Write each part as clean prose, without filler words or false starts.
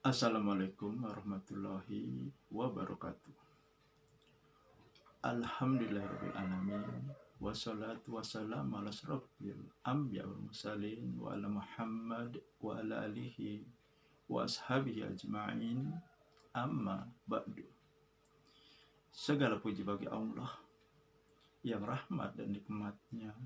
Assalamualaikum warahmatullahi wabarakatuh. Alhamdulillahirrahmanirrahim. Wassalatu wassalamu ala asrofil anbiya wal mursalin wa ala Muhammad wa ala alihi wa ashabihi ajma'in. Amma ba'du. Segala puji bagi Allah yang rahmat dan nikmatnya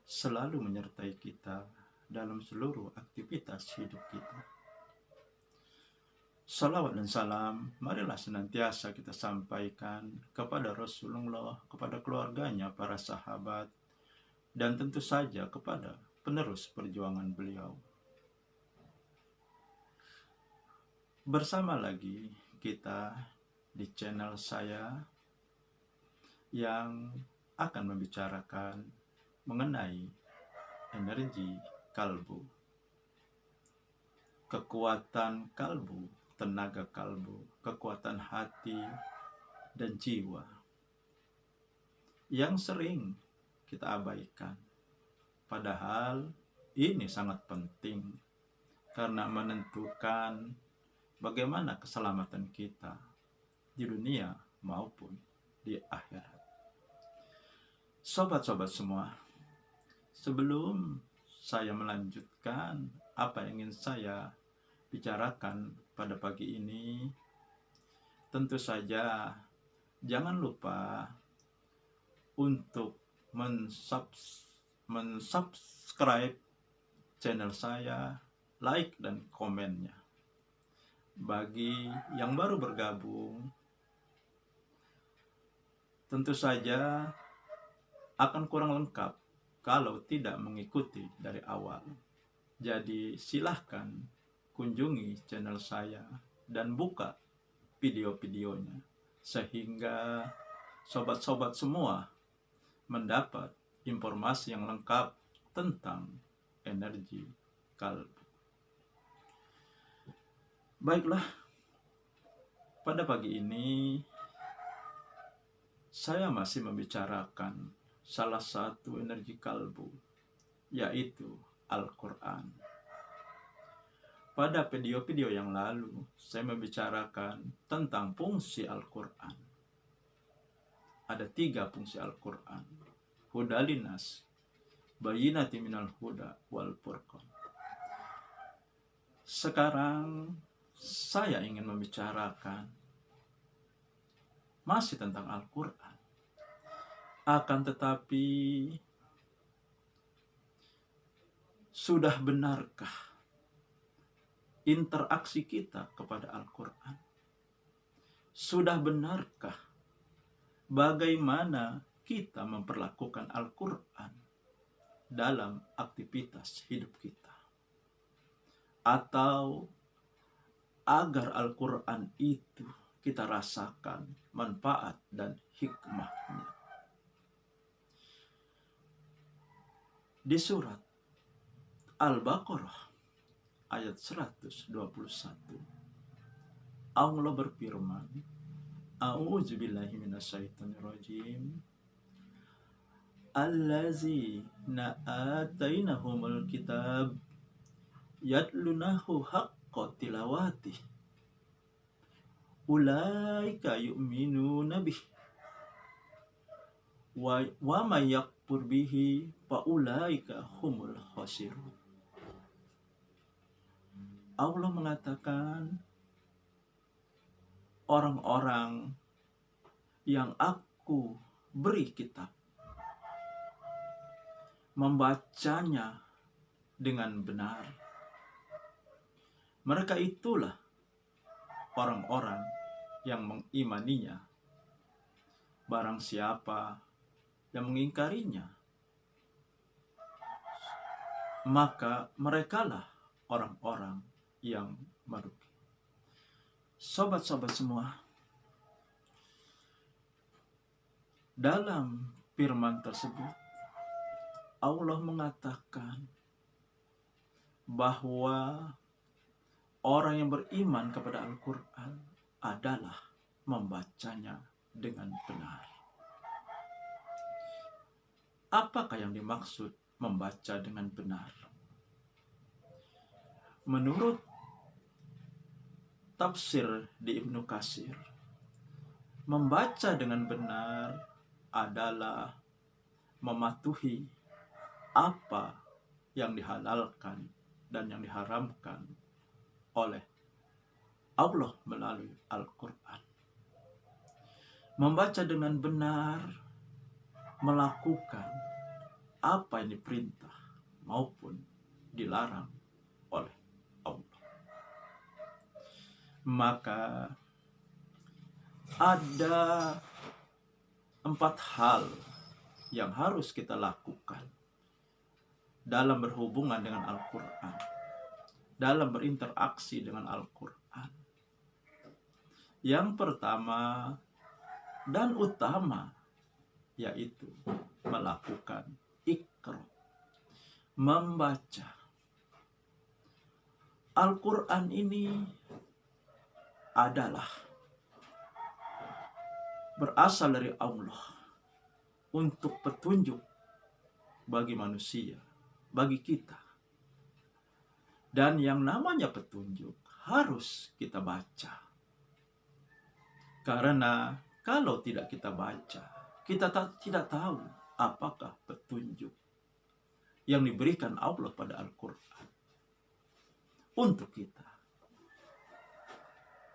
selalu menyertai kita dalam seluruh aktivitas hidup kita. Salawat dan salam, marilah senantiasa kita sampaikan kepada Rasulullah, kepada keluarganya, para sahabat, dan tentu saja kepada penerus perjuangan beliau. Bersama lagi kita di channel saya yang akan membicarakan mengenai energi kalbu, kekuatan kalbu, tenaga kalbu, kekuatan hati dan jiwa yang sering kita abaikan. Padahal ini sangat penting karena menentukan bagaimana keselamatan kita di dunia maupun di akhirat. Sobat-sobat semua, sebelum saya melanjutkan apa yang ingin saya bicarakan pada pagi ini, tentu saja jangan lupa untuk mensubscribe channel saya, like dan komennya. Bagi yang baru bergabung, tentu saja akan kurang lengkap kalau tidak mengikuti dari awal. Jadi silahkan kunjungi channel saya dan buka video-videonya sehingga sobat-sobat semua mendapat informasi yang lengkap tentang energi kalbu. Baiklah, pada pagi ini saya masih membicarakan salah satu energi kalbu, yaitu Al-Quran. Pada video-video yang lalu, saya membicarakan tentang fungsi Al-Quran. Ada 3 fungsi Al-Quran. Huda linnas, bayyinati minal huda wal furqan. Sekarang saya ingin membicarakan masih tentang Al-Quran. Akan tetapi, sudah benarkah interaksi kita kepada Al-Quran? Sudah benarkah bagaimana kita memperlakukan Al-Quran dalam aktivitas hidup kita? Atau agar Al-Quran itu kita rasakan manfaat dan hikmahnya. Di surat Al-Baqarah ayat 121, Allah berfirman, A'udzubillahi minasyaitonirrajim, Allazina atainahumul kitab yatlunahu haqqa tilawatih ulaika yu'minuna bih wa may yakfur bihi fa ulaika humul khasirun. Allah mengatakan, orang-orang yang aku beri kitab membacanya dengan benar, mereka itulah orang-orang yang mengimaninya. Barang siapa yang mengingkarinya, maka merekalah orang-orang yang merugi. Sobat-sobat semua, dalam firman tersebut Allah mengatakan bahwa orang yang beriman kepada Al-Quran adalah membacanya dengan benar. Apakah yang dimaksud membaca dengan benar? Menurut tafsir di Ibnu Katsir, membaca dengan benar adalah mematuhi apa yang dihalalkan dan yang diharamkan oleh Allah melalui Al-Quran. Membaca dengan benar, melakukan apa yang diperintah maupun dilarang oleh Allah. Maka ada 4 hal yang harus kita lakukan dalam berhubungan dengan Al-Quran, dalam berinteraksi dengan Al-Quran. Yang pertama dan utama yaitu melakukan iqra, membaca. Al-Quran ini adalah berasal dari Allah untuk petunjuk bagi manusia, bagi kita. Dan yang namanya petunjuk harus kita baca. Karena kalau tidak kita baca, kita tidak tahu apakah petunjuk yang diberikan Allah pada Al-Quran untuk kita.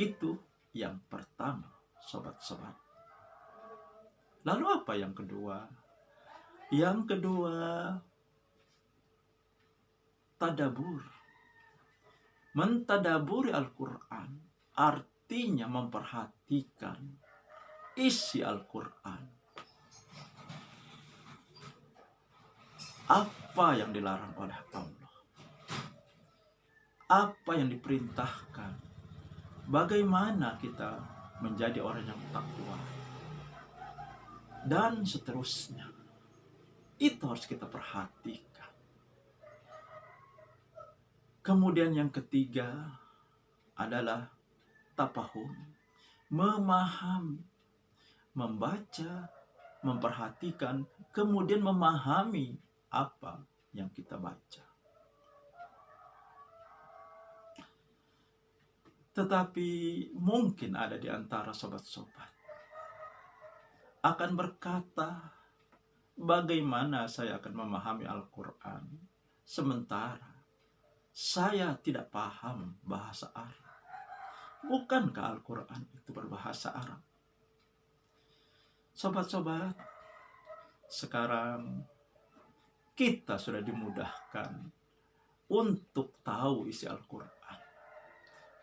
Itu yang pertama, sobat-sobat. Lalu apa yang kedua? Yang kedua, tadabur. Mentadaburi Al-Quran artinya memperhatikan isi Al-Quran. Apa yang dilarang oleh Allah? Apa yang diperintahkan? Bagaimana kita menjadi orang yang takwa? Dan seterusnya. Itu harus kita perhatikan. Kemudian yang ketiga adalah tafahum, memahami, membaca, memperhatikan, kemudian memahami apa yang kita baca. Tetapi mungkin ada di antara sobat-sobat akan berkata, bagaimana saya akan memahami Al-Quran sementara saya tidak paham bahasa Arab? Bukankah Al-Quran itu berbahasa Arab? Sobat-sobat, sekarang kita sudah dimudahkan untuk tahu isi Al-Quran.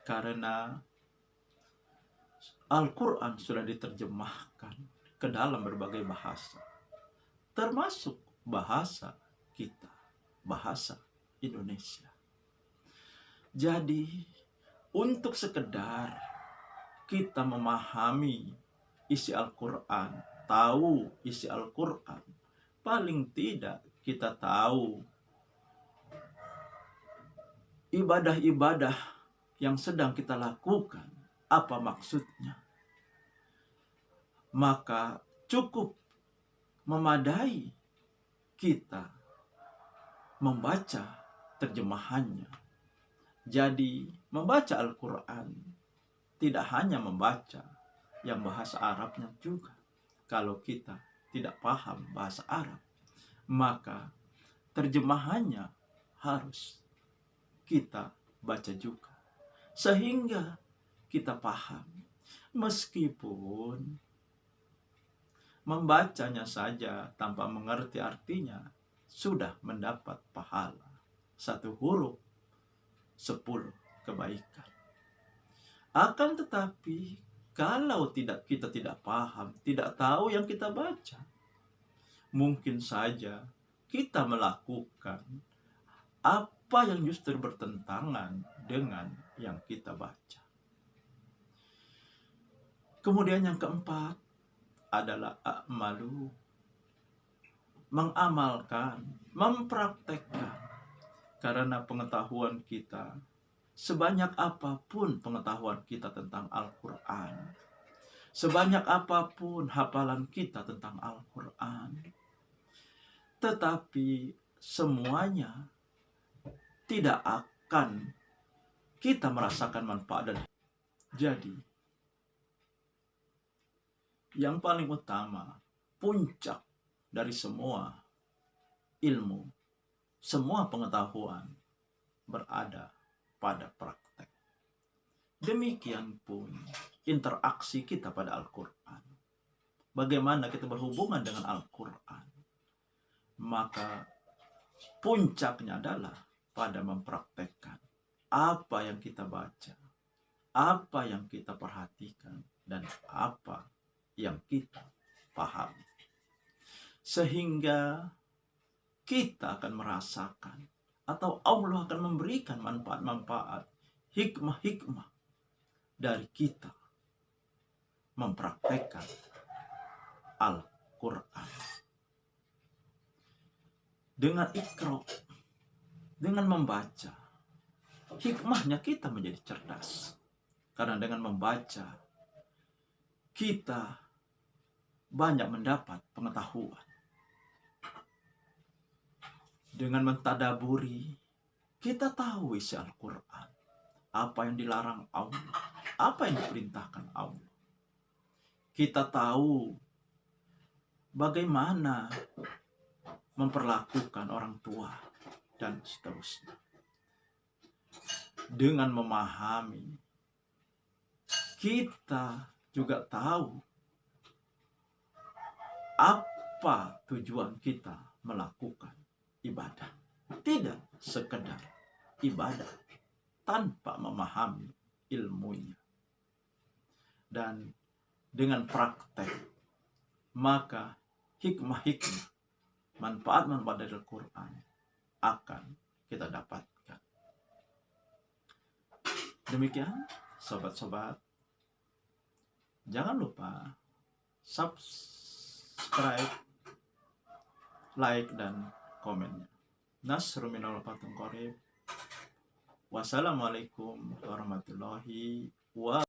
Karena Al-Quran sudah diterjemahkan ke dalam berbagai bahasa, termasuk bahasa kita, bahasa Indonesia. Jadi, untuk sekedar kita memahami isi Al-Quran, tahu isi Al-Quran, paling tidak kita tahu ibadah-ibadah yang sedang kita lakukan, apa maksudnya. Maka cukup memadai kita membaca terjemahannya. Jadi membaca Al-Quran tidak hanya membaca yang bahasa Arabnya juga. Kalau kita tidak paham bahasa Arab, maka terjemahannya harus kita baca juga. Sehingga kita paham. Meskipun membacanya saja tanpa mengerti artinya sudah mendapat pahala. 1 huruf 10 kebaikan. Akan tetapi kalau kita tidak paham, tidak tahu yang kita baca, mungkin saja kita melakukan apa yang justru bertentangan dengan yang kita baca. Kemudian yang keempat adalah a'malu, mengamalkan, mempraktekkan. Karena pengetahuan kita, sebanyak apapun pengetahuan kita tentang Al-Quran, sebanyak apapun hafalan kita tentang Al-Quran, tetapi semuanya tidak akan kita merasakan manfaat dan Jadi, yang paling utama, puncak dari semua ilmu, semua pengetahuan berada pada praktek. Demikian pun interaksi kita pada Al-Quran. Bagaimana kita berhubungan dengan Al-Quran. Maka puncaknya adalah pada mempraktekkan apa yang kita baca, apa yang kita perhatikan, dan apa yang kita pahami. Sehingga kita akan merasakan atau Allah akan memberikan manfaat-manfaat, hikmah-hikmah dari kita mempraktekkan Al-Quran. Dengan ikra, dengan membaca, hikmahnya kita menjadi cerdas. Karena dengan membaca, kita banyak mendapat pengetahuan. Dengan mentadaburi, kita tahu isi Al-Quran. Apa yang dilarang Allah, apa yang diperintahkan Allah. Kita tahu bagaimana memperlakukan orang tua dan seterusnya. Dengan memahami, kita juga tahu apa tujuan kita melakukan ibadah. Tidak sekedar ibadah tanpa memahami ilmunya. Dan dengan praktek, maka hikmah-hikmah, manfaat-manfaat dari Al-Quran akan kita dapatkan. Demikian, sobat-sobat. Jangan lupa subscribe, like, dan komennya. Nasrul minal fathul qarib. Wassalamualaikum warahmatullahi wabarakatuh.